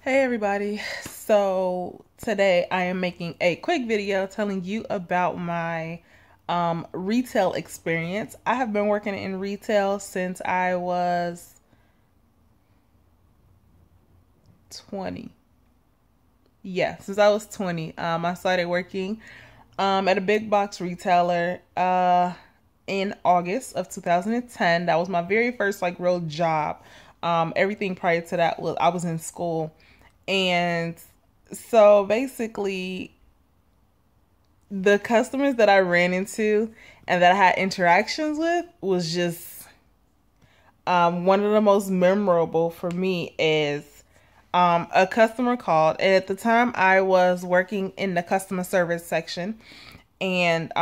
Hey everybody, so today I am making a quick video telling you about my retail experience. I have been working in retail since I was 20. Yeah, since I was 20. I started working at a big box retailer in August of 2010. That was my very first real job. Everything prior to that was I was in school. And so basically, the customers that I ran into and that I had interactions with was just one of the most memorable for me is a customer called. And at the time, I was working in the customer service section. And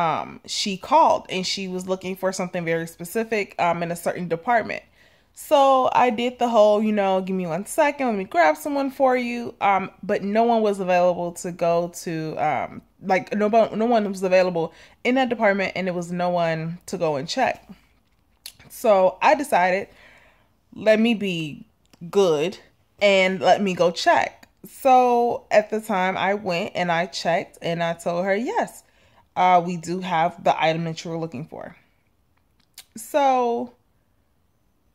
she called and she was looking for something very specific in a certain department. So I did the whole, give me 1 second, let me grab someone for you. But no one was available to go to, no one was available in that department, and there was no one to go and check. So I decided, let me be good and let me go check. So at the time I went and I checked and I told her, yes, we do have the item that you were looking for. So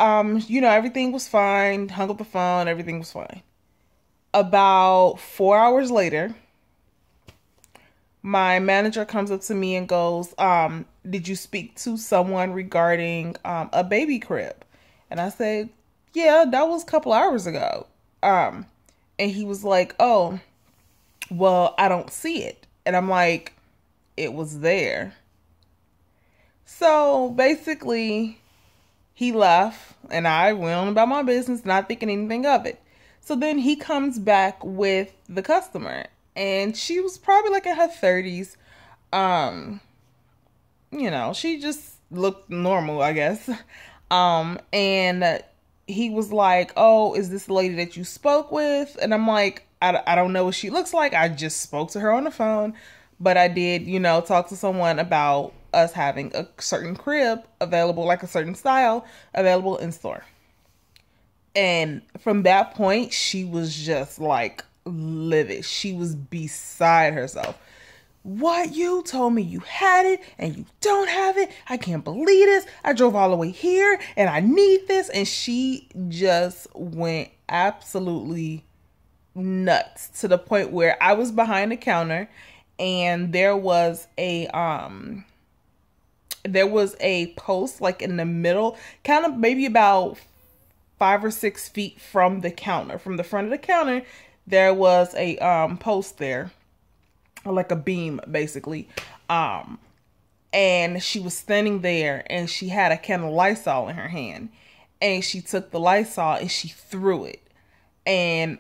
everything was fine, hung up the phone, everything was fine. About 4 hours later, my manager comes up to me and goes, did you speak to someone regarding a baby crib? And I said, yeah, that was a couple hours ago. And he was like, oh, well, I don't see it. And I'm like, it was there. So basically, he left and I went on about my business, not thinking anything of it. So then he comes back with the customer, and she was probably in her 30s. She just looked normal, I guess. And he was like, oh, is this the lady that you spoke with? And I'm like, I don't know what she looks like. I just spoke to her on the phone, but I did, talk to someone about us having a certain crib available, a certain style available in store. And from that point, she was just livid. She was beside herself. What? You told me you had it and you don't have it? I can't believe this. I drove all the way here and I need this. And she just went absolutely nuts to the point where I was behind the counter and there was a post in the middle, kind of maybe about 5 or 6 feet from the counter. From the front of the counter, there was a post there, or a beam basically. And she was standing there and she had a can of Lysol in her hand. And she took the Lysol and she threw it. And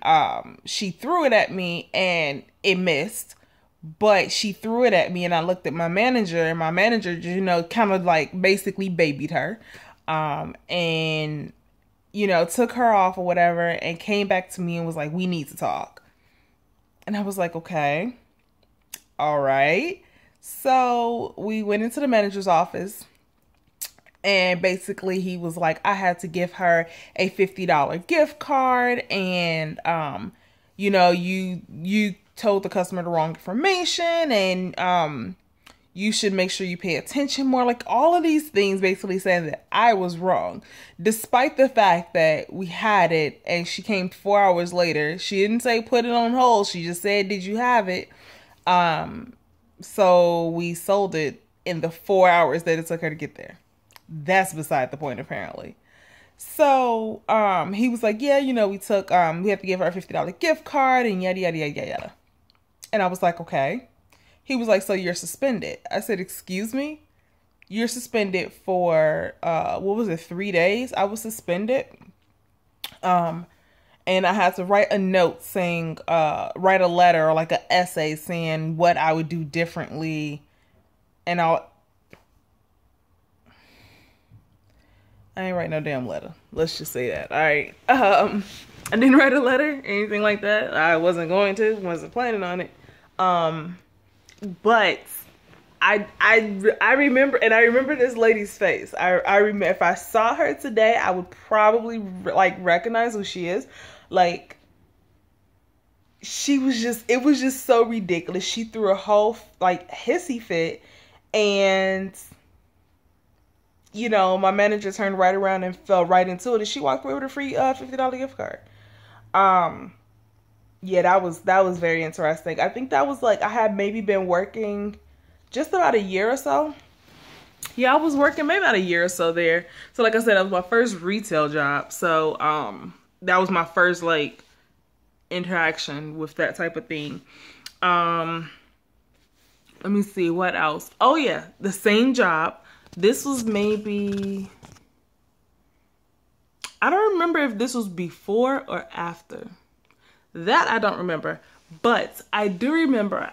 she threw it at me and it missed. But she threw it at me and I looked at my manager, and my manager, kind of basically babied her. And, took her off or whatever and came back to me and was like, we need to talk. And I was like, okay, all right. So we went into the manager's office and basically he was like, I had to give her a $50 gift card and, you told the customer the wrong information and you should make sure you pay attention more. All of these things basically saying that I was wrong, despite the fact that we had it and she came 4 hours later. She didn't say put it on hold. She just said, did you have it? So we sold it in the 4 hours that it took her to get there. That's beside the point, apparently. So he was like, yeah, we took, we have to give her a $50 gift card and yada, yada, yada, yada. And I was like, okay. He was like, so you're suspended. I said, excuse me? You're suspended for, 3 days? I was suspended. And I had to write a note saying, write a letter or an essay saying what I would do differently. And I ain't write no damn letter. Let's just say that. All right. I didn't write a letter, anything like that. I wasn't going to, wasn't planning on it. But I remember, and I remember this lady's face. I remember, if I saw her today, I would probably recognize who she is. it was just so ridiculous. She threw a whole like hissy fit, and my manager turned right around and fell right into it, and she walked away with a free $50 gift card. Yeah, that was very interesting. I think that was like, I had maybe been working just about a year or so. Yeah, I was working maybe about a year or so there. So like I said, that was my first retail job. So that was my first like interaction with that type of thing. Let me see what else. Oh yeah, the same job. This was maybe, I don't remember if this was before or after. That I don't remember. But I do remember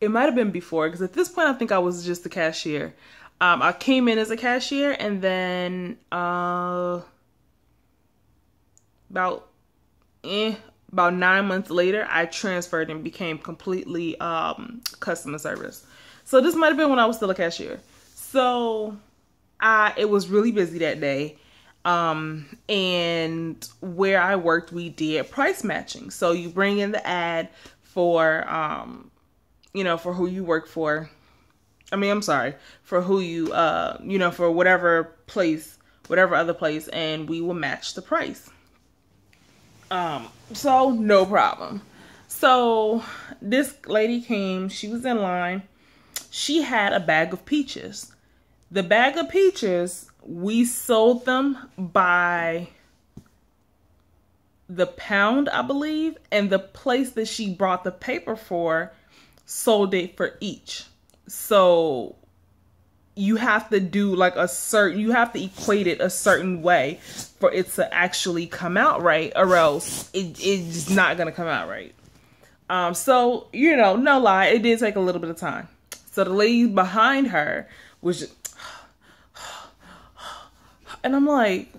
it might have been before, because at this point I think I was just the cashier. I came in as a cashier, and then about 9 months later, I transferred and became completely customer service. So this might have been when I was still a cashier. So it was really busy that day. And where I worked, we did price matching. So you bring in the ad for, for who you work for. For who you, for whatever other place, and we will match the price. So no problem. So this lady came, she was in line. She had a bag of peaches. The bag of peaches, we sold them by the pound, I believe. And the place that she brought the paper for sold it for each. So you have to do like you have to equate it a certain way for it to actually come out right, or else it's not going to come out right. So, no lie, it did take a little bit of time. So the lady behind her was just, and I'm like,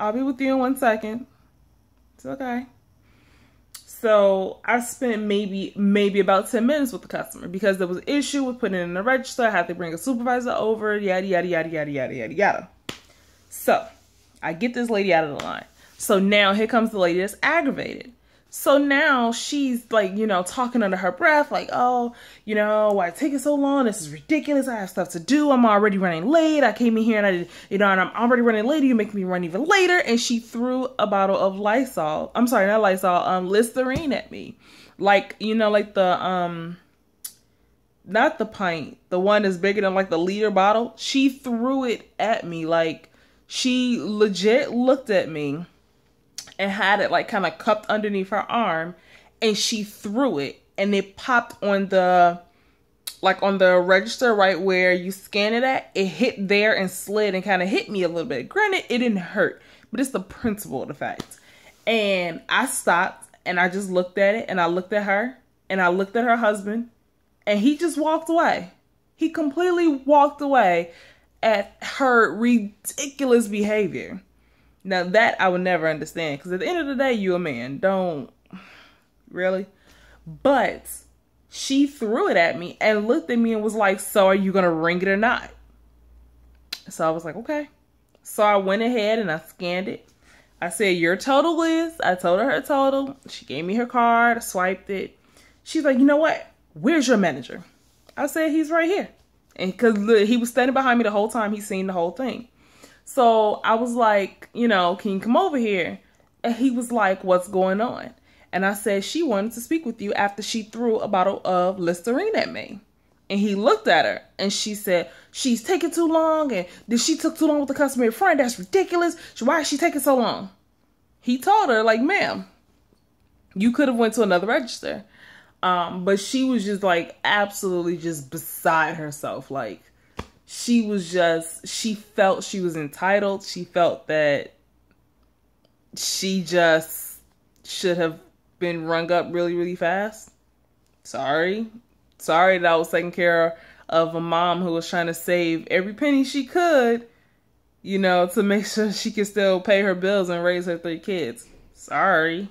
I'll be with you in 1 second. It's okay. So I spent maybe about 10 minutes with the customer, because there was an issue with putting it in the register. I had to bring a supervisor over, yada, yada, yada, yada, yada, yada, yada. So I get this lady out of the line. So now here comes the lady that's aggravated. So now she's like, talking under her breath, like, oh, why it taking so long? This is ridiculous. I have stuff to do. I'm already running late. I came in here and I did, and I'm already running late. You make me run even later. And she threw a bottle of Lysol. I'm sorry, not Lysol, Listerine at me. Like, like the, not the pint, the one that's bigger than like the liter bottle. She threw it at me. Like, she legit looked at me and had it like kind of cupped underneath her arm, and she threw it, and it popped on the register right where you scan it at. It hit there and slid and kind of hit me a little bit. Granted, it didn't hurt, but it's the principle of the fact. And I stopped and I just looked at it, and I looked at her, and I looked at her husband, and he just walked away. He completely walked away at her ridiculous behavior. Now that I would never understand, because at the end of the day, you a man. Don't really. But she threw it at me and looked at me and was like, so are you going to ring it or not? So I was like, okay. So I went ahead and I scanned it. I said, your total is, I told her total. She gave me her card. I swiped it. She's like, you know what? Where's your manager? I said, he's right here. And because he was standing behind me the whole time, he's seen the whole thing. So I was like, can you come over here? And he was like, what's going on? And I said, she wanted to speak with you after she threw a bottle of Listerine at me. And he looked at her and she said, she's taking too long. And she took too long with the customer in front. That's ridiculous. Why is she taking so long? He told her, like, ma'am, you could have went to another register. But she was just like absolutely just beside herself. Like, she felt she was entitled. She felt that she just should have been rung up really, really fast. Sorry that I was taking care of a mom who was trying to save every penny she could, to make sure she could still pay her bills and raise her 3 kids. Sorry.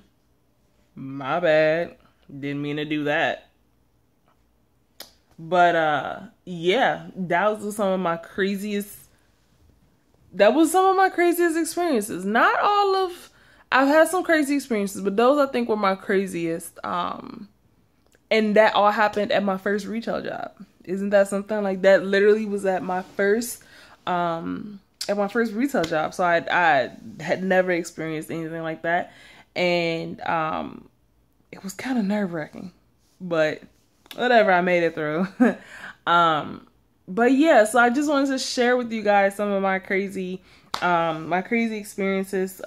My bad. Didn't mean to do that. But, yeah, that was some of my craziest experiences. I I've had some crazy experiences, but those I think were my craziest. And that all happened at my first retail job. Isn't that something? Like, that literally was at my first retail job. So I had never experienced anything like that. And it was kind of nerve-wracking, but whatever, I made it through. But yeah, so I just wanted to share with you guys some of my crazy experiences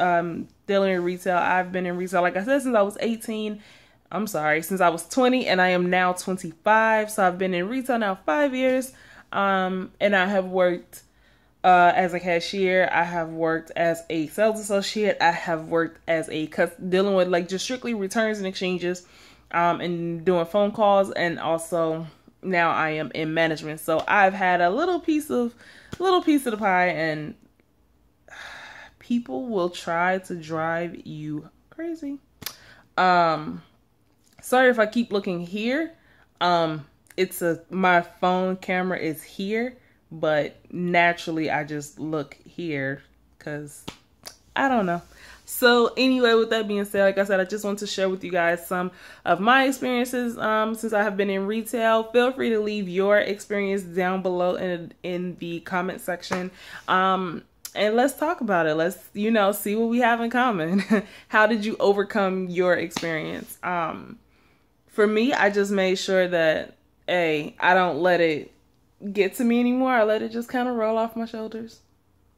dealing in retail. I've been in retail, like I said, since I was 18. I'm sorry, since I was 20, and I am now 25. So I've been in retail now 5 years. And I have worked as a cashier. I have worked as a sales associate. I have worked as dealing with like just strictly returns and exchanges, and doing phone calls, and also now I am in management. So I've had a little piece of the pie, and people will try to drive you crazy. Sorry if I keep looking here. My phone camera is here, but naturally I just look here because I don't know. So anyway, with that being said, like I said, I just want to share with you guys some of my experiences since I have been in retail. Feel free to leave your experience down below in the comment section. And let's talk about it. Let's, see what we have in common. How did you overcome your experience? For me, I just made sure that, I don't let it get to me anymore. I let it just kind of roll off my shoulders.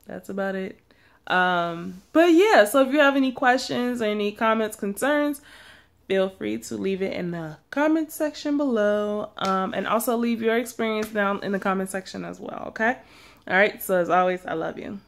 That's about it. But yeah, so if you have any questions or any comments, concerns, feel free to leave it in the comment section below. And also leave your experience down in the comment section as well, okay? All right, so as always, I love you.